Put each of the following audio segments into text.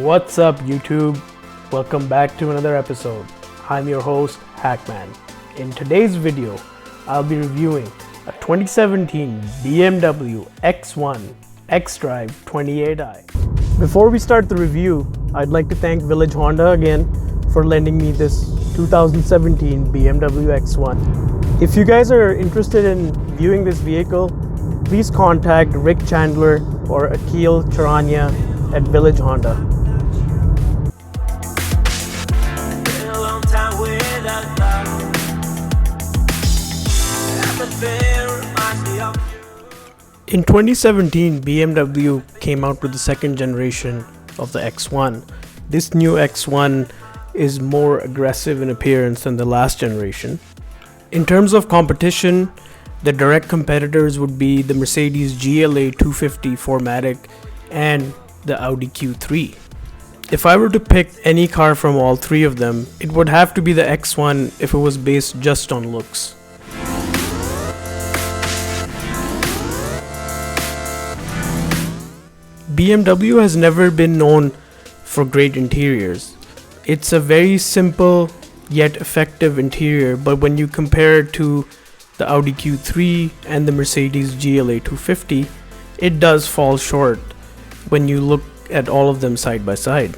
What's up, YouTube? Welcome back to another episode. I'm your host, HAKMAN. In today's video, I'll be reviewing a 2017 BMW X1 Xdrive 28i. Before we start the review, I'd like to thank Village Honda again for lending me this 2017 BMW X1. If you guys are interested in viewing this vehicle, please contact Rick Chandler or Akil Charania at Village Honda. In 2017, BMW came out with the second generation of the X1. This new X1 is more aggressive in appearance than the last generation. In terms of competition, the direct competitors would be the Mercedes GLA 250 4MATIC and the Audi Q3. If I were to pick any car from all three of them, it would have to be the X1 if it was based just on looks. BMW has never been known for great interiors. It's a very simple yet effective interior, but when you compare it to the Audi Q3 and the Mercedes GLA 250, it does fall short when you look at all of them side by side.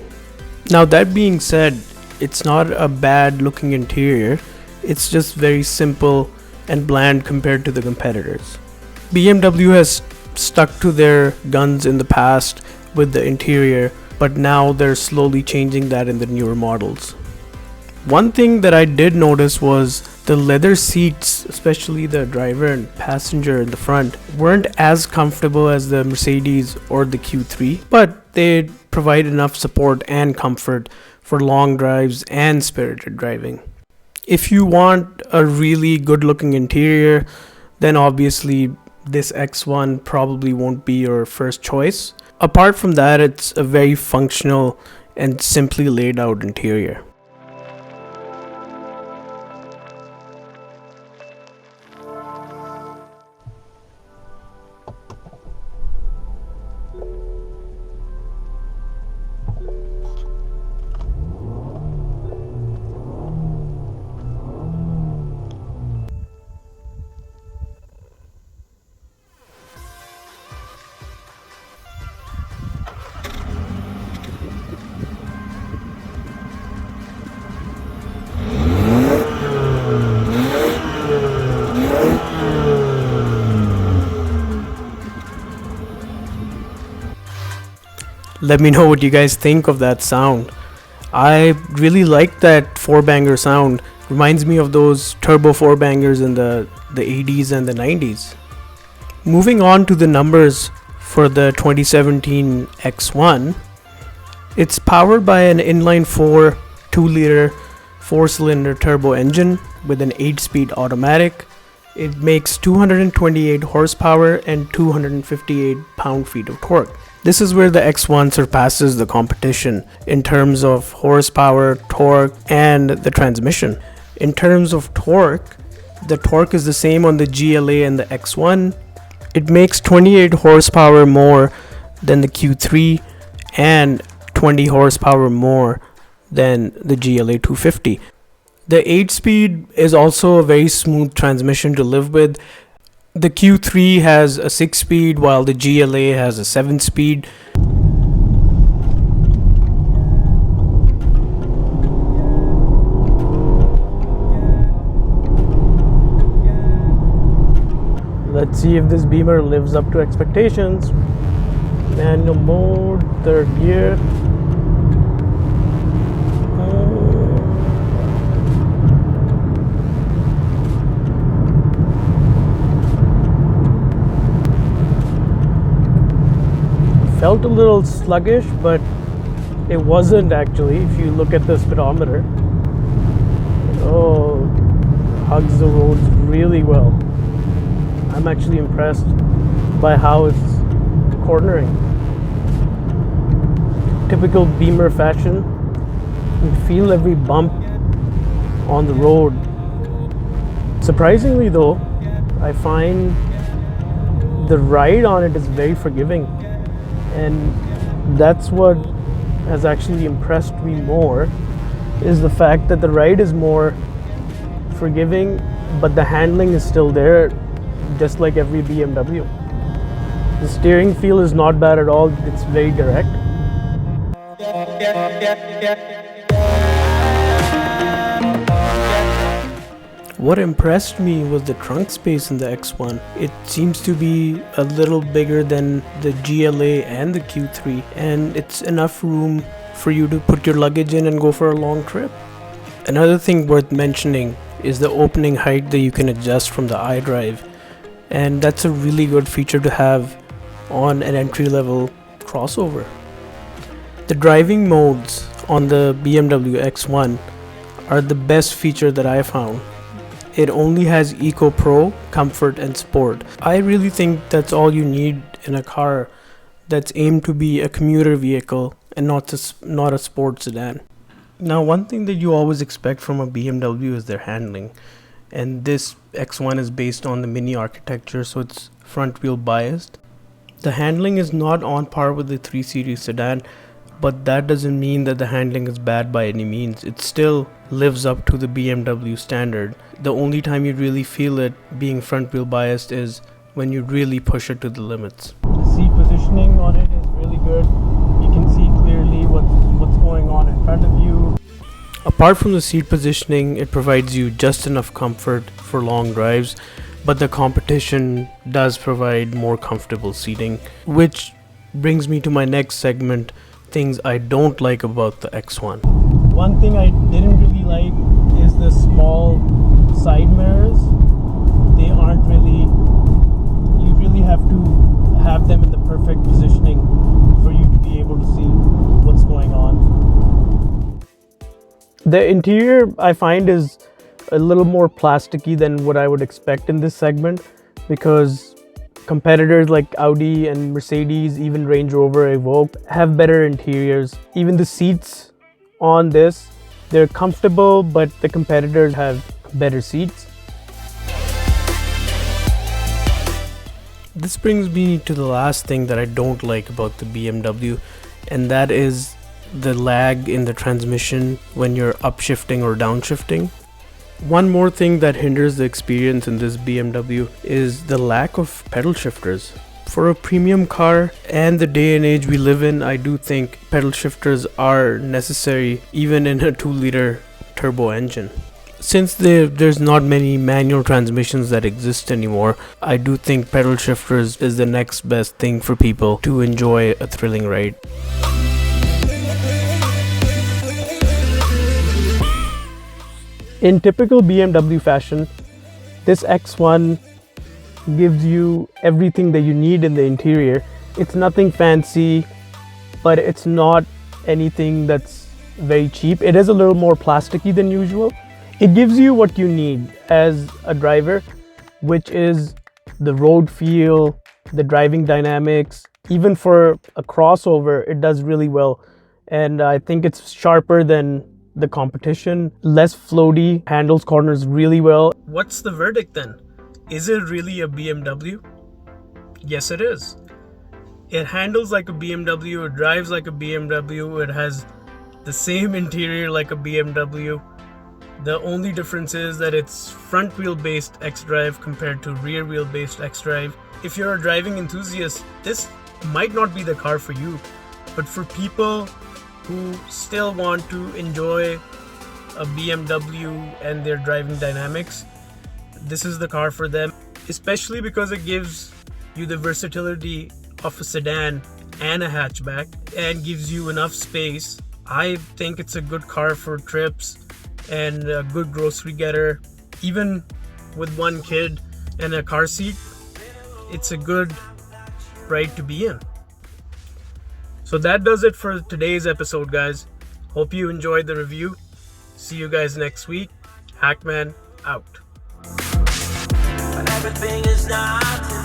Now, that being said, it's not a bad looking interior, it's just very simple and bland compared to the competitors. BMW has stuck to their guns in the past with the interior, but now they're slowly changing that in the newer models. One thing that I did notice was the leather seats, especially the driver and passenger in the front, weren't as comfortable as the Mercedes or the Q3, but they provide enough support and comfort for long drives and spirited driving. If you want a really good looking interior, then obviously this X1 probably won't be your first choice. Apart from that, it's a very functional and simply laid out interior. Let me know what you guys think of that sound. I really like that 4-banger sound. Reminds me of those turbo 4-bangers in the 80s and the 90s. Moving on to the numbers for the 2017 X1. It's powered by an inline 4 2-liter 4-cylinder turbo engine with an 8-speed automatic. It makes 228 horsepower and 258 pound-feet of torque. This is where the X1 surpasses the competition in terms of horsepower, torque, and the transmission. In terms of torque, the torque is the same on the GLA and the X1. It makes 28 horsepower more than the Q3 and 20 horsepower more than the GLA 250. The 8-speed is also a very smooth transmission to live with. The Q3 has a 6-speed while the GLA has a 7-speed. Let's see if this Beamer lives up to expectations. Manual mode, third gear. Felt a little sluggish, but it wasn't actually if you look at the speedometer. Oh, hugs the roads really well. I'm actually impressed by how it's cornering. Typical Beamer fashion. You feel every bump on the road. Surprisingly though, I find the ride on it is very forgiving, and that's what has actually impressed me more is the fact that the ride is more forgiving, but the handling is still there, just like every BMW. The steering feel is not bad at all, it's very direct. What impressed me was the trunk space in the X1. It seems to be a little bigger than the GLA and the Q3, and it's enough room for you to put your luggage in and go for a long trip. Another thing worth mentioning is the opening height that you can adjust from the iDrive, and that's a really good feature to have on an entry-level crossover. The driving modes on the BMW X1 are the best feature that I found. It only has Eco Pro, Comfort, and Sport. I really think that's all you need in a car that's aimed to be a commuter vehicle and not a sports sedan. Now, one thing that you always expect from a BMW is their handling, and this X1 is based on the Mini architecture, so it's front wheel biased. The handling is not on par with the 3 Series sedan, but that doesn't mean that the handling is bad by any means. It still lives up to the BMW standard. The only time you really feel it being front wheel biased is when you really push it to the limits. The seat positioning on it is really good. You can see clearly what's going on in front of you. Apart from the seat positioning, it provides you just enough comfort for long drives, but the competition does provide more comfortable seating, which brings me to my next segment, things I don't like about the X1. One thing I didn't really like is the small side mirrors. They aren't really, you really have to have them in the perfect positioning for you to be able to see what's going on. The interior I find is a little more plasticky than what I would expect in this segment, because competitors like Audi and Mercedes, even Range Rover Evoque, have better interiors. Even the seats on this, they're comfortable, but the competitors have better seats. This brings me to the last thing that I don't like about the BMW, and that is the lag in the transmission when you're upshifting or downshifting. One more thing that hinders the experience in this BMW is the lack of pedal shifters. For a premium car and the day and age we live in, I do think pedal shifters are necessary even in a 2-liter turbo engine. Since there's not many manual transmissions that exist anymore, I do think pedal shifters is the next best thing for people to enjoy a thrilling ride. In typical BMW fashion, this X1 gives you everything that you need in the interior. It's nothing fancy, but it's not anything that's very cheap. It is a little more plasticky than usual. It gives you what you need as a driver, which is the road feel, the driving dynamics. Even for a crossover, it does really well. And I think it's sharper than the competition, less floaty, handles corners really well. What's the verdict then? Is it really a BMW? Yes, it is. It handles like a BMW, it drives like a BMW, it has the same interior like a BMW. The only difference is that it's front wheel based Xdrive compared to rear wheel based Xdrive. If you're a driving enthusiast, this might not be the car for you, but for people who still want to enjoy a BMW and their driving dynamics, this is the car for them, especially because it gives you the versatility of a sedan and a hatchback and gives you enough space. I think it's a good car for trips and a good grocery getter. Even with one kid and a car seat, it's a good ride to be in. So that does it for today's episode, guys. Hope you enjoyed the review. See you guys next week. HAKMAN out. But everything is not